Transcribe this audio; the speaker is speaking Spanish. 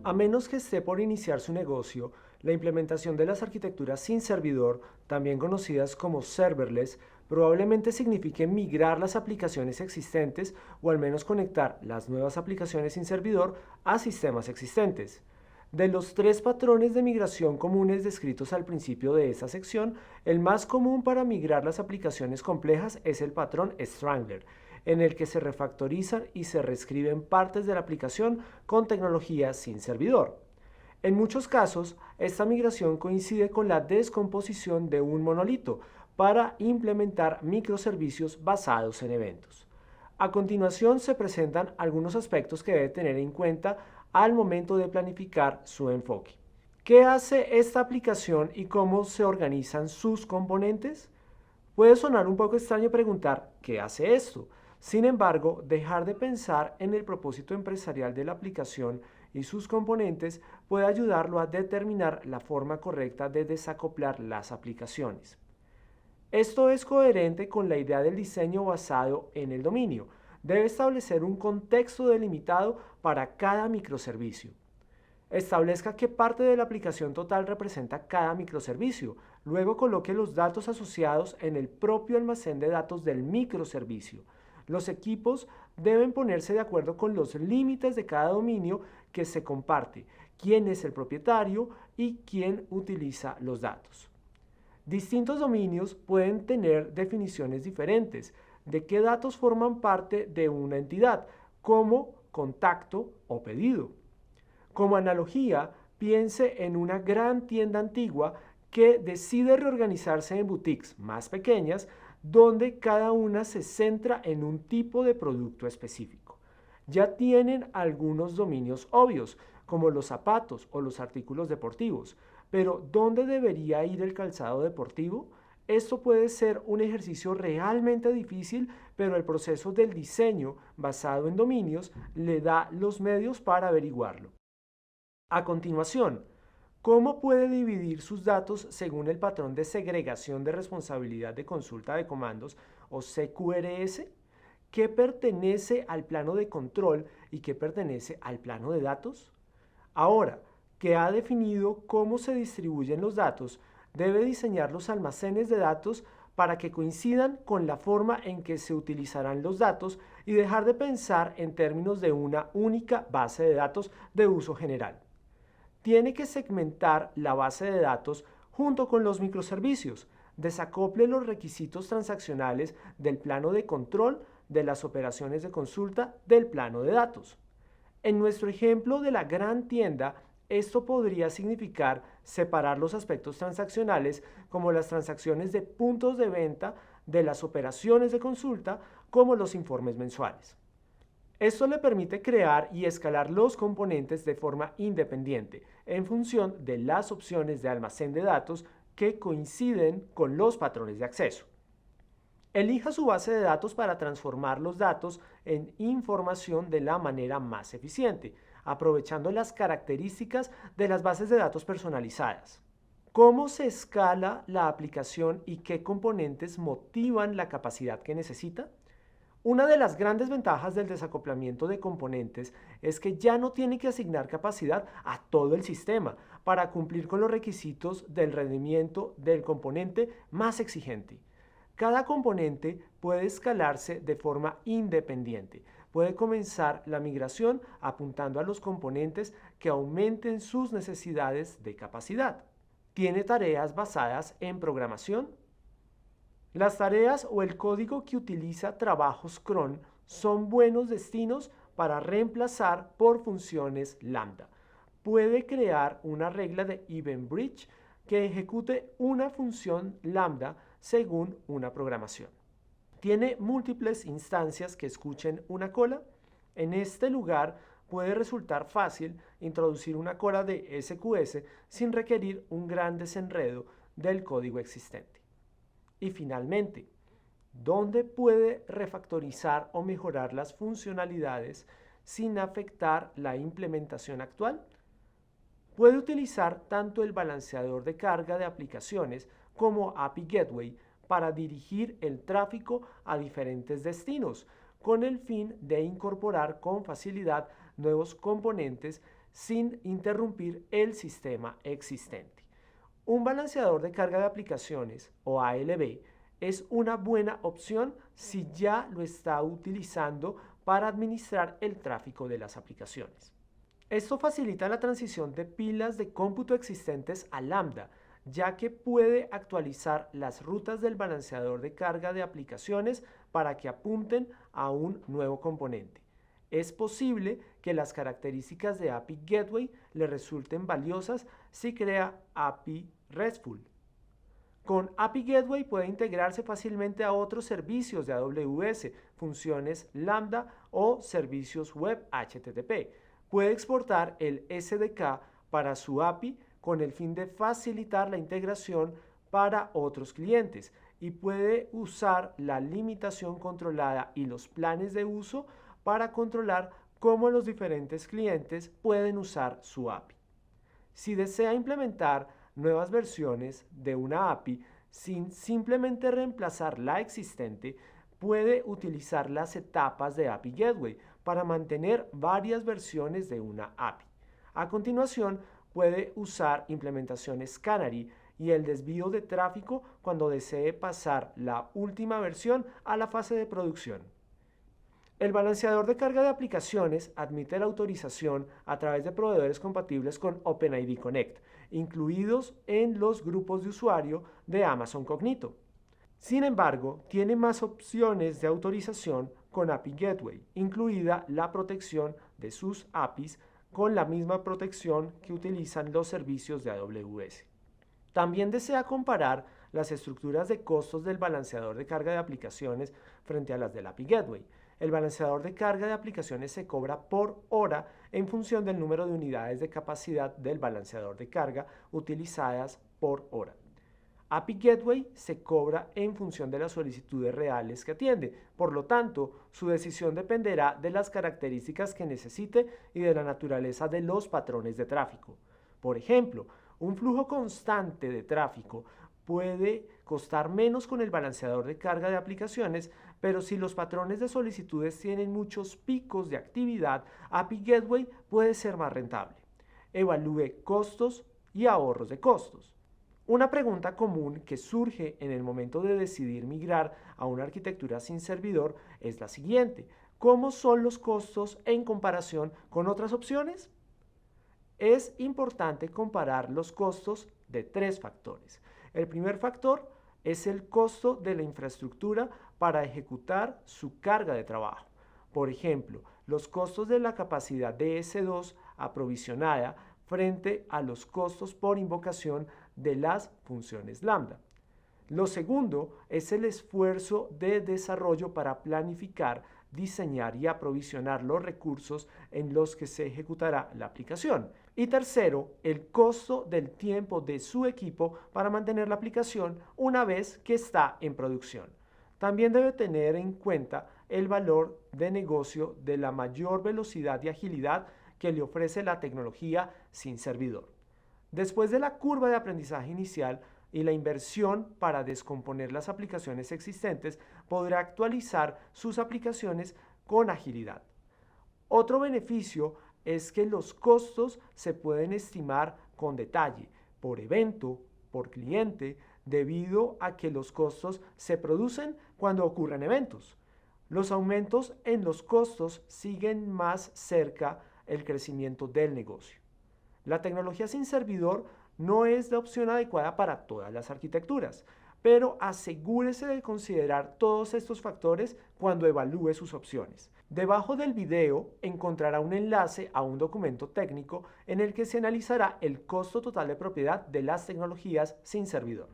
A menos que esté por iniciar su negocio, la implementación de las arquitecturas sin servidor, también conocidas como serverless, probablemente signifique migrar las aplicaciones existentes o al menos conectar las nuevas aplicaciones sin servidor a sistemas existentes. De los tres patrones de migración comunes descritos al principio de esta sección, el más común para migrar las aplicaciones complejas es el patrón Strangler, en el que se refactorizan y se reescriben partes de la aplicación con tecnología sin servidor. En muchos casos, esta migración coincide con la descomposición de un monolito para implementar microservicios basados en eventos. A continuación se presentan algunos aspectos que debe tener en cuenta al momento de planificar su enfoque. ¿Qué hace esta aplicación y cómo se organizan sus componentes? Puede sonar un poco extraño preguntar ¿qué hace esto? Sin embargo, dejar de pensar en el propósito empresarial de la aplicación y sus componentes puede ayudarlo a determinar la forma correcta de desacoplar las aplicaciones. Esto es coherente con la idea del diseño basado en el dominio. Debe establecer un contexto delimitado para cada microservicio. Establezca qué parte de la aplicación total representa cada microservicio. Luego coloque los datos asociados en el propio almacén de datos del microservicio. Los equipos deben ponerse de acuerdo con los límites de cada dominio que se comparte, quién es el propietario y quién utiliza los datos. Distintos dominios pueden tener definiciones diferentes de qué datos forman parte de una entidad, como contacto o pedido. Como analogía, piense en una gran tienda antigua que decide reorganizarse en boutiques más pequeñas, donde cada una se centra en un tipo de producto específico. Ya tienen algunos dominios obvios, como los zapatos o los artículos deportivos, pero ¿dónde debería ir el calzado deportivo? Esto puede ser un ejercicio realmente difícil, pero el proceso del diseño basado en dominios le da los medios para averiguarlo. A continuación, ¿cómo puede dividir sus datos según el patrón de segregación de responsabilidad de consulta de comandos o CQRS? ¿Qué pertenece al plano de control y qué pertenece al plano de datos? Ahora que ha definido cómo se distribuyen los datos, debe diseñar los almacenes de datos para que coincidan con la forma en que se utilizarán los datos y dejar de pensar en términos de una única base de datos de uso general. Tiene que segmentar la base de datos junto con los microservicios. Desacople los requisitos transaccionales del plano de control de las operaciones de consulta del plano de datos. En nuestro ejemplo de la gran tienda, esto podría significar separar los aspectos transaccionales como las transacciones de puntos de venta de las operaciones de consulta como los informes mensuales. Esto le permite crear y escalar los componentes de forma independiente en función de las opciones de almacén de datos que coinciden con los patrones de acceso. Elija su base de datos para transformar los datos en información de la manera más eficiente, aprovechando las características de las bases de datos personalizadas. ¿Cómo se escala la aplicación y qué componentes motivan la capacidad que necesita? Una de las grandes ventajas del desacoplamiento de componentes es que ya no tiene que asignar capacidad a todo el sistema para cumplir con los requisitos del rendimiento del componente más exigente. Cada componente puede escalarse de forma independiente. Puede comenzar la migración apuntando a los componentes que aumenten sus necesidades de capacidad. ¿Tiene tareas basadas en programación? Las tareas o el código que utiliza trabajos cron son buenos destinos para reemplazar por funciones lambda. Puede crear una regla de Event Bridge que ejecute una función lambda según una programación. ¿Tiene múltiples instancias que escuchen una cola? En este lugar puede resultar fácil introducir una cola de SQS sin requerir un gran desenredo del código existente. Y finalmente, ¿dónde puede refactorizar o mejorar las funcionalidades sin afectar la implementación actual? Puede utilizar tanto el balanceador de carga de aplicaciones como API Gateway para dirigir el tráfico a diferentes destinos, con el fin de incorporar con facilidad nuevos componentes sin interrumpir el sistema existente. Un balanceador de carga de aplicaciones o ALB es una buena opción si ya lo está utilizando para administrar el tráfico de las aplicaciones. Esto facilita la transición de pilas de cómputo existentes a Lambda, ya que puede actualizar las rutas del balanceador de carga de aplicaciones para que apunten a un nuevo componente. Es posible que las características de API Gateway le resulten valiosas si crea API RESTful. Con API Gateway puede integrarse fácilmente a otros servicios de AWS, funciones Lambda o servicios web HTTP. Puede exportar el SDK para su API con el fin de facilitar la integración para otros clientes y puede usar la limitación controlada y los planes de uso para controlar cómo los diferentes clientes pueden usar su API. Si desea implementar nuevas versiones de una API sin simplemente reemplazar la existente, puede utilizar las etapas de API Gateway para mantener varias versiones de una API. A continuación, puede usar implementaciones Canary y el desvío de tráfico cuando desee pasar la última versión a la fase de producción. El balanceador de carga de aplicaciones admite la autorización a través de proveedores compatibles con OpenID Connect, incluidos en los grupos de usuario de Amazon Cognito. Sin embargo, tiene más opciones de autorización con API Gateway, incluida la protección de sus APIs con la misma protección que utilizan los servicios de AWS. También desea comparar las estructuras de costos del balanceador de carga de aplicaciones frente a las del API Gateway. El balanceador de carga de aplicaciones se cobra por hora en función del número de unidades de capacidad del balanceador de carga utilizadas por hora. API Gateway se cobra en función de las solicitudes reales que atiende. Por lo tanto, su decisión dependerá de las características que necesite y de la naturaleza de los patrones de tráfico. Por ejemplo, un flujo constante de tráfico puede costar menos con el balanceador de carga de aplicaciones, pero si los patrones de solicitudes tienen muchos picos de actividad, API Gateway puede ser más rentable. Evalúe costos y ahorros de costos. Una pregunta común que surge en el momento de decidir migrar a una arquitectura sin servidor es la siguiente: ¿cómo son los costos en comparación con otras opciones? Es importante comparar los costos de tres factores. El primer factor es el costo de la infraestructura para ejecutar su carga de trabajo. Por ejemplo, los costos de la capacidad de S2 aprovisionada frente a los costos por invocación de las funciones Lambda. Lo segundo es el esfuerzo de desarrollo para planificar, diseñar y aprovisionar los recursos en los que se ejecutará la aplicación. Y tercero, el costo del tiempo de su equipo para mantener la aplicación una vez que está en producción. También debe tener en cuenta el valor de negocio de la mayor velocidad y agilidad que le ofrece la tecnología sin servidor. Después de la curva de aprendizaje inicial y la inversión para descomponer las aplicaciones existentes, podrá actualizar sus aplicaciones con agilidad. Otro beneficio es que los costos se pueden estimar con detalle, por evento, por cliente, debido a que los costos se producen cuando ocurren eventos. Los aumentos en los costos siguen más cerca el crecimiento del negocio. La tecnología sin servidor no es la opción adecuada para todas las arquitecturas, pero asegúrese de considerar todos estos factores cuando evalúe sus opciones. Debajo del video encontrará un enlace a un documento técnico en el que se analizará el costo total de propiedad de las tecnologías sin servidor.